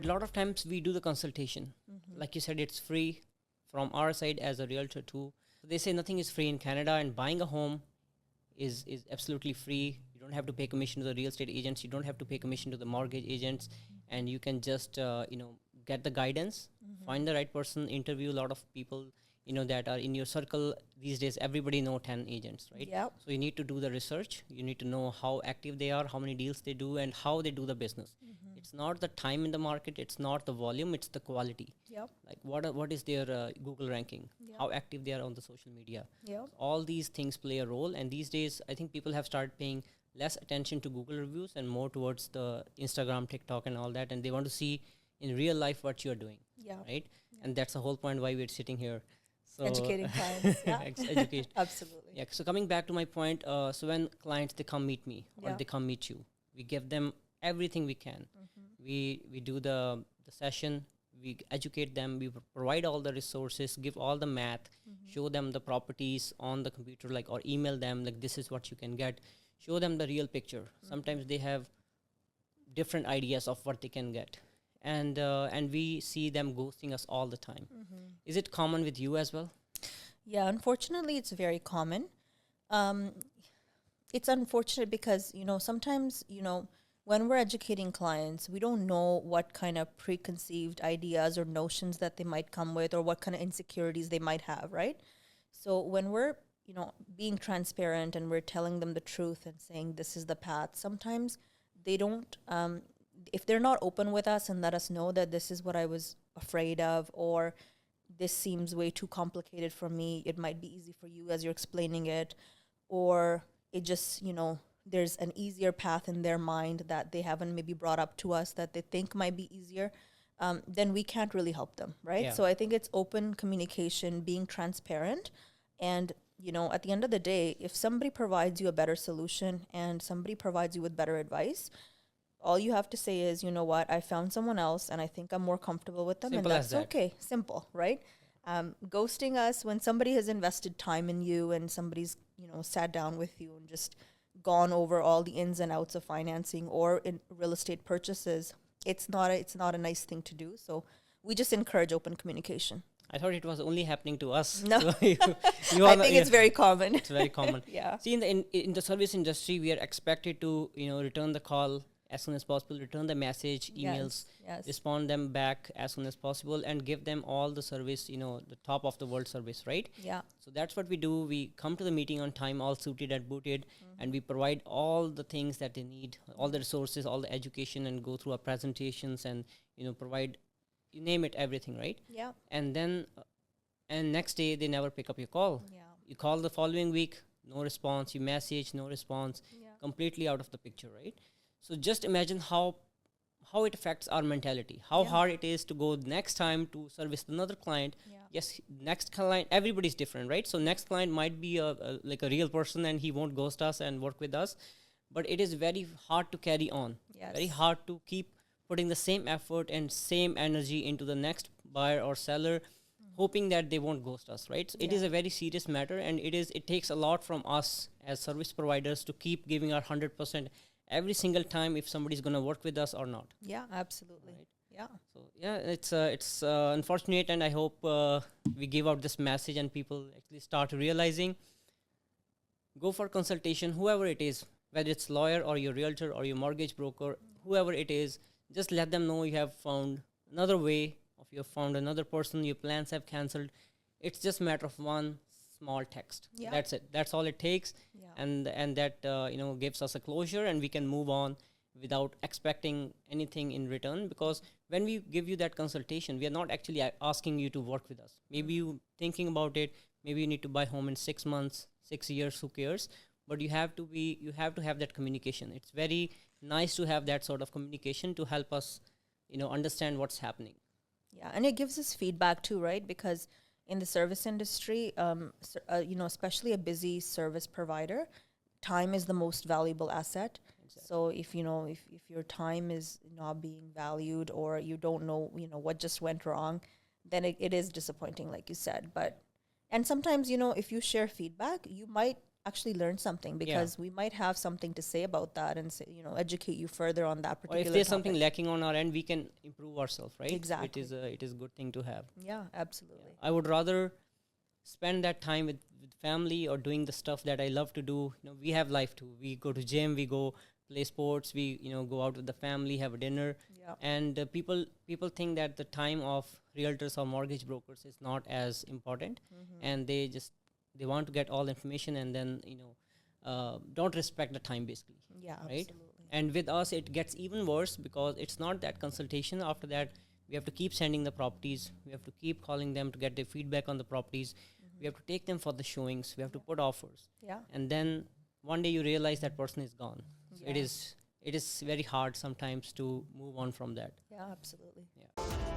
a lot of times we do the consultation. Like you said, it's free from our side as a realtor too. They say nothing is free in Canada, and buying a home is absolutely free. You don't have to pay commission to the real estate agents. You don't have to pay commission to the mortgage agents, and you can just get the guidance, find the right person, interview a lot of people that are in your circle. These days everybody know 10 agents, right? Yep. So you need to do the research. You need to know how active they are, how many deals they do, and how they do the business. It's not the time in the market, it's not the volume, it's the quality. Yep. Like what is their Google ranking, how active they are on the social media. Yep. All these things play a role, and these days I think people have started paying less attention to Google reviews and more towards the Instagram, TikTok and all that, and they want to see in real life what you're doing. Yeah. Right. And that's the whole point why we're sitting here. So Educating clients. Yeah. Educate. Absolutely. Yeah. So coming back to my point, so when clients, they come meet me or they come meet you, we give them everything we can. We do the session, we educate them, we provide all the resources, give all the math, show them the properties on the computer, like, or email them like this is what you can get, show them the real picture. Sometimes they have different ideas of what they can get, and we see them ghosting us all the time. Is it common with you as well? Yeah, unfortunately, it's very common. It's unfortunate because, sometimes, when we're educating clients, we don't know what kind of preconceived ideas or notions that they might come with or what kind of insecurities they might have, right? So when we're, being transparent and we're telling them the truth and saying this is the path, sometimes they don't, if they're not open with us and let us know that this is what I was afraid of, or this seems way too complicated for me, it might be easy for you as you're explaining it, or it just, there's an easier path in their mind that they haven't maybe brought up to us that they think might be easier, then we can't really help them, right? Yeah. So I think it's open communication, being transparent, and at the end of the day, if somebody provides you a better solution and somebody provides you with better advice, all you have to say is, you know what, I found someone else and I think I'm more comfortable with them. Simple and as that's that. okay. Simple, right? Ghosting us, when somebody has invested time in you and somebody's, sat down with you and just gone over all the ins and outs of financing or in real estate purchases, it's not a nice thing to do. So we just encourage open communication. I thought it was only happening to us. No. So I think it's very common. It's very common. Yeah. See, in the service industry, we are expected to return the call as soon as possible, return the message, emails, Yes. respond them back as soon as possible, and give them all the service, the top of the world service, right? Yeah. So that's what we do. We come to the meeting on time, all suited and booted, and we provide all the things that they need, all the resources, all the education, and go through our presentations and provide, you name it, everything, right? Yeah. And then and next day they never pick up your call. Yeah. You call the following week, no response. You message, no response. Yeah. Completely out of the picture, right? So just imagine how it affects our mentality, how Yeah. hard it is to go next time to service another client. Yeah. Yes, next client, everybody's different, right? So next client might be like a real person and he won't ghost us and work with us, but it is very hard to carry on. Yes. Very hard to keep putting the same effort and same energy into the next buyer or seller, hoping that they won't ghost us, right? So it is a very serious matter, and it takes a lot from us as service providers to keep giving our 100% every single time if somebody's going to work with us or not. Yeah, absolutely. Right. Yeah. So yeah, it's unfortunate, and I hope we give out this message and people actually start realizing. Go for consultation, whoever it is, whether it's lawyer or your realtor or your mortgage broker, whoever it is. Just let them know you have found another way, of you have found another person, your plans have cancelled. It's just a matter of one small text. Yeah. That's it. That's all it takes. Yeah. And that gives us a closure, and we can move on without expecting anything in return. Because when we give you that consultation, we are not actually asking you to work with us. Maybe you thinking about it. Maybe you need to buy home in 6 months, 6 years. Who cares? But you have to have that communication. It's very nice to have that sort of communication to help us, understand what's happening. Yeah, and it gives us feedback too, right? Because in the service industry, especially a busy service provider, time is the most valuable asset. Exactly. So if your time is not being valued, or you don't know, what just went wrong, then it is disappointing, like you said. And sometimes, if you share feedback, you might actually learn something, because we might have something to say about that and say, educate you further on that Or particular if there's topic. something lacking on our end, we can improve ourselves, right? Exactly. It is a good thing to have. Yeah, absolutely. I would rather spend that time with family or doing the stuff that I love to do. We have life too. We go to gym, we go play sports, we go out with the family, have a dinner. Yeah. And people think that the time of realtors or mortgage brokers is not as important, and they want to get all the information, and then don't respect the time, basically. Yeah, right? absolutely. And with us it gets even worse, because it's not that consultation. After that, we have to keep sending the properties, we have to keep calling them to get their feedback on the properties, we have to take them for the showings, we have to put offers. Yeah. And then one day you realize that person is gone. So Yeah. it is very hard sometimes to move on from that. Yeah, absolutely. Yeah.